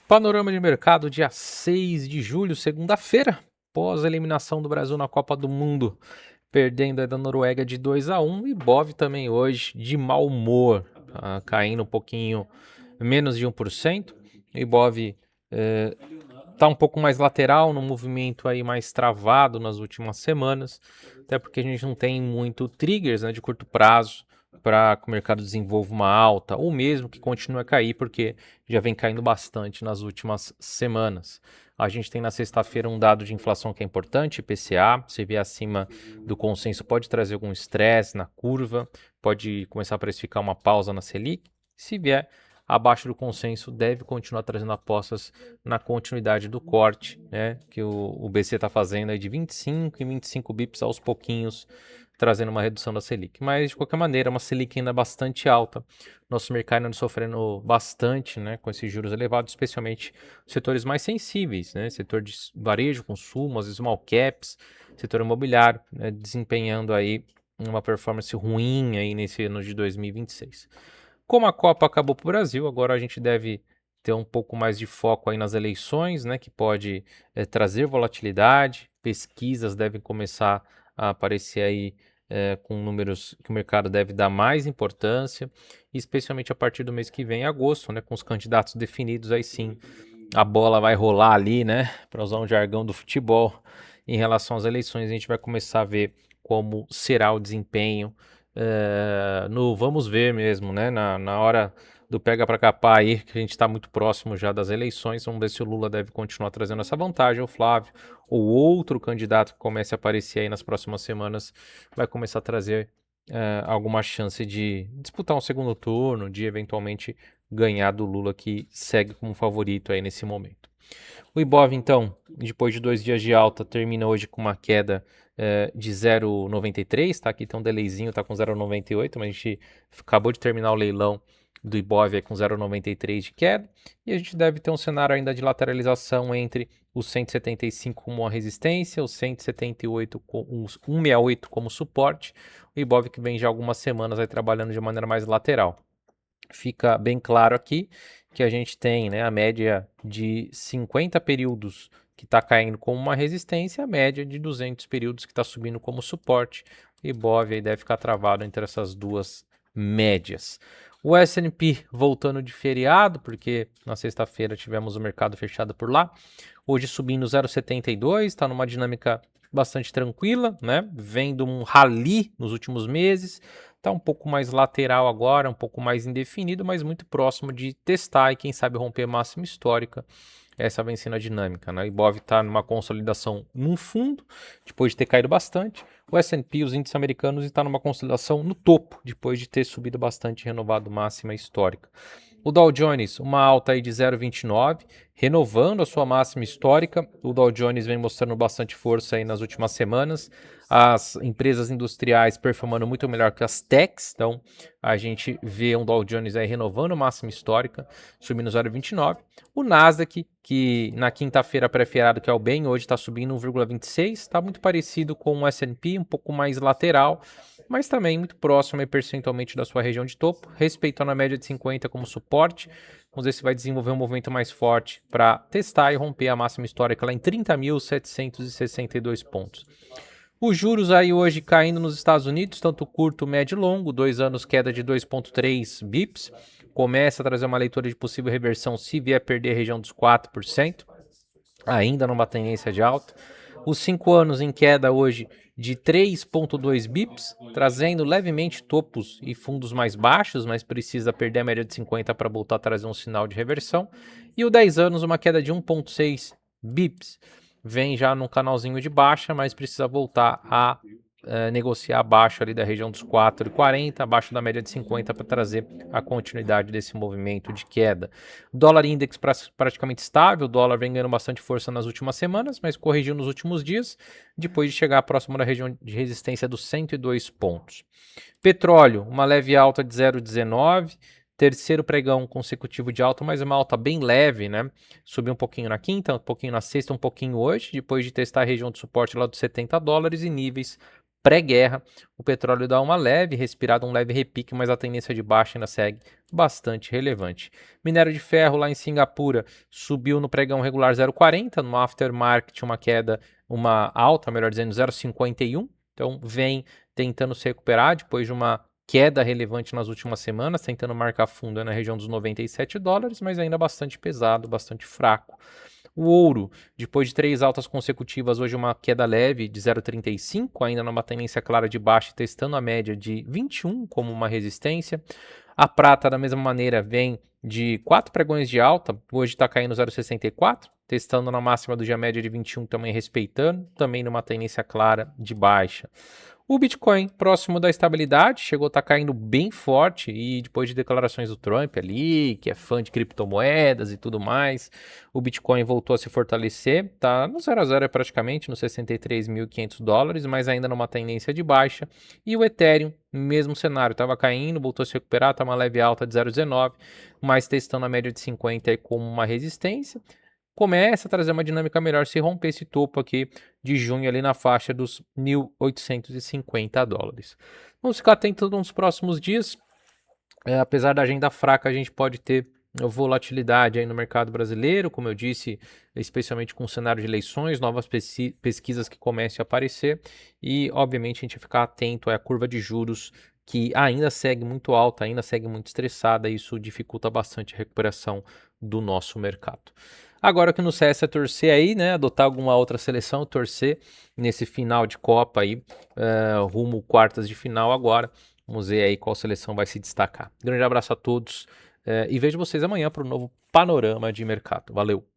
Panorama de mercado, dia 6 de julho, segunda-feira, pós a eliminação do Brasil na Copa do Mundo, perdendo aí da Noruega de 2-1, e Bov também hoje de mau humor, caindo um pouquinho menos de 1%. E Bov tá um pouco mais lateral, no movimento aí mais travado nas últimas semanas, até porque a gente não tem muito triggers, né, de curto prazo para que o mercado desenvolva uma alta, ou mesmo que continue a cair, porque já vem caindo bastante nas últimas semanas. A gente tem na sexta-feira um dado de inflação que é importante, IPCA, se vier acima do consenso pode trazer algum estresse na curva, pode começar a precificar uma pausa na Selic. Se vier abaixo do consenso, deve continuar trazendo apostas na continuidade do corte, né, que o BC está fazendo aí de 25 e 25 bips aos pouquinhos, trazendo uma redução da Selic. Mas, de qualquer maneira, uma Selic ainda bastante alta. Nosso mercado ainda sofrendo bastante, né, com esses juros elevados, especialmente setores mais sensíveis, né, setor de varejo, consumo, as small caps, setor imobiliário, né, desempenhando aí uma performance ruim aí nesse ano de 2026. Como a Copa acabou para o Brasil, agora a gente deve ter um pouco mais de foco aí nas eleições, né, que pode trazer volatilidade, pesquisas devem começar a aparecer aí com números que o mercado deve dar mais importância, especialmente a partir do mês que vem, agosto, né, com os candidatos definidos, aí sim a bola vai rolar ali, né, para usar um jargão do futebol, em relação às eleições, a gente vai começar a ver como será o desempenho no vamos ver mesmo, né? Na hora do pega para capar aí, que a gente está muito próximo já das eleições, vamos ver se o Lula deve continuar trazendo essa vantagem, o Flávio, ou outro candidato que comece a aparecer aí nas próximas semanas, vai começar a trazer alguma chance de disputar um segundo turno, de eventualmente ganhar do Lula, que segue como favorito aí nesse momento. O Ibov, então, depois de 2 dias de alta, termina hoje com uma queda de 0,93, tá? Aqui tem um delayzinho, tá com 0,98, mas a gente acabou de terminar o leilão do Ibov com 0,93 de queda, e a gente deve ter um cenário ainda de lateralização entre os 175 como uma resistência, os 178 os 168 como suporte, o Ibov que vem já algumas semanas aí trabalhando de maneira mais lateral. Fica bem claro aqui que a gente tem, né, a média de 50 períodos que está caindo como uma resistência, a média de 200 períodos que está subindo como suporte. O Ibov aí deve ficar travado entre essas duas médias. O S&P voltando de feriado, porque na sexta-feira tivemos o mercado fechado por lá. Hoje subindo 0,72, está numa dinâmica bastante tranquila, né? Vendo um rally nos últimos meses. Está um pouco mais lateral agora, um pouco mais indefinido, mas muito próximo de testar e quem sabe romper a máxima histórica. Essa vem sendo a dinâmica, né? O Ibov está numa consolidação no fundo, depois de ter caído bastante. O S&P, os índices americanos, está numa consolidação no topo, depois de ter subido bastante, renovado máxima histórica. O Dow Jones, uma alta aí de 0,29, renovando a sua máxima histórica. O Dow Jones vem mostrando bastante força aí nas últimas semanas. As empresas industriais performando muito melhor que as techs, então a gente vê um Dow Jones aí renovando a máxima histórica, subindo 0,29. O Nasdaq, que na quinta-feira pré-feriado, que é o bem, hoje está subindo 1,26, está muito parecido com o S&P, um pouco mais lateral, mas também muito próximo aí, percentualmente da sua região de topo, respeitando a média de 50 como suporte. Vamos ver se vai desenvolver um movimento mais forte para testar e romper a máxima histórica lá em 30.762 pontos. Os juros aí hoje caindo nos Estados Unidos, tanto curto, médio e longo, 2 anos queda de 2,3 bips, começa a trazer uma leitura de possível reversão se vier perder a região dos 4%, ainda numa tendência de alta. Os 5 anos em queda hoje de 3,2 bips, trazendo levemente topos e fundos mais baixos, mas precisa perder a média de 50 para voltar a trazer um sinal de reversão. E o 10 anos, uma queda de 1,6 bips. Vem já num canalzinho de baixa, mas precisa voltar a negociar abaixo ali da região dos 4,40, abaixo da média de 50 para trazer a continuidade desse movimento de queda. Dólar index praticamente estável, o dólar vem ganhando bastante força nas últimas semanas, mas corrigiu nos últimos dias, depois de chegar próximo da região de resistência dos 102 pontos. Petróleo, uma leve alta de 0,19, terceiro pregão consecutivo de alta, mas uma alta bem leve, né? Subiu um pouquinho na quinta, um pouquinho na sexta, um pouquinho hoje, depois de testar a região de suporte lá dos $70 e níveis pré-guerra. O petróleo dá uma leve respirada, um leve repique, mas a tendência de baixa ainda segue bastante relevante. Minério de ferro lá em Singapura subiu no pregão regular 0,40, no aftermarket uma queda, uma alta, melhor dizendo, 0,51. Então vem tentando se recuperar depois de uma queda relevante nas últimas semanas, tentando marcar fundo na região dos $97, mas ainda bastante pesado, bastante fraco. O ouro, depois de 3 altas consecutivas, hoje uma queda leve de 0,35, ainda numa tendência clara de baixa, testando a média de 21 como uma resistência. A prata, da mesma maneira, vem de 4 pregões de alta, hoje está caindo 0,64, testando na máxima do dia média de 21, também respeitando, também numa tendência clara de baixa. O Bitcoin, próximo da estabilidade, chegou a estar caindo bem forte e depois de declarações do Trump ali, que é fã de criptomoedas e tudo mais, o Bitcoin voltou a se fortalecer, tá no 0 a 0 praticamente, nos $63.500, mas ainda numa tendência de baixa. E o Ethereum, mesmo cenário, estava caindo, voltou a se recuperar, está uma leve alta de 0,19, mas testando a média de 50 aí como uma resistência. Começa a trazer uma dinâmica melhor se romper esse topo aqui de junho ali na faixa dos $1.850. Vamos ficar atentos nos próximos dias. Apesar da agenda fraca, a gente pode ter volatilidade aí no mercado brasileiro, como eu disse, especialmente com o cenário de eleições, novas pesquisas que comecem a aparecer e, obviamente, a gente vai ficar atento à curva de juros que ainda segue muito alta, ainda segue muito estressada e isso dificulta bastante a recuperação do nosso mercado. Agora o que nos resta é torcer aí, né, adotar alguma outra seleção, torcer nesse final de Copa aí, rumo quartas de final agora. Vamos ver aí qual seleção vai se destacar. Grande abraço a todos e vejo vocês amanhã para o novo Panorama de Mercado. Valeu!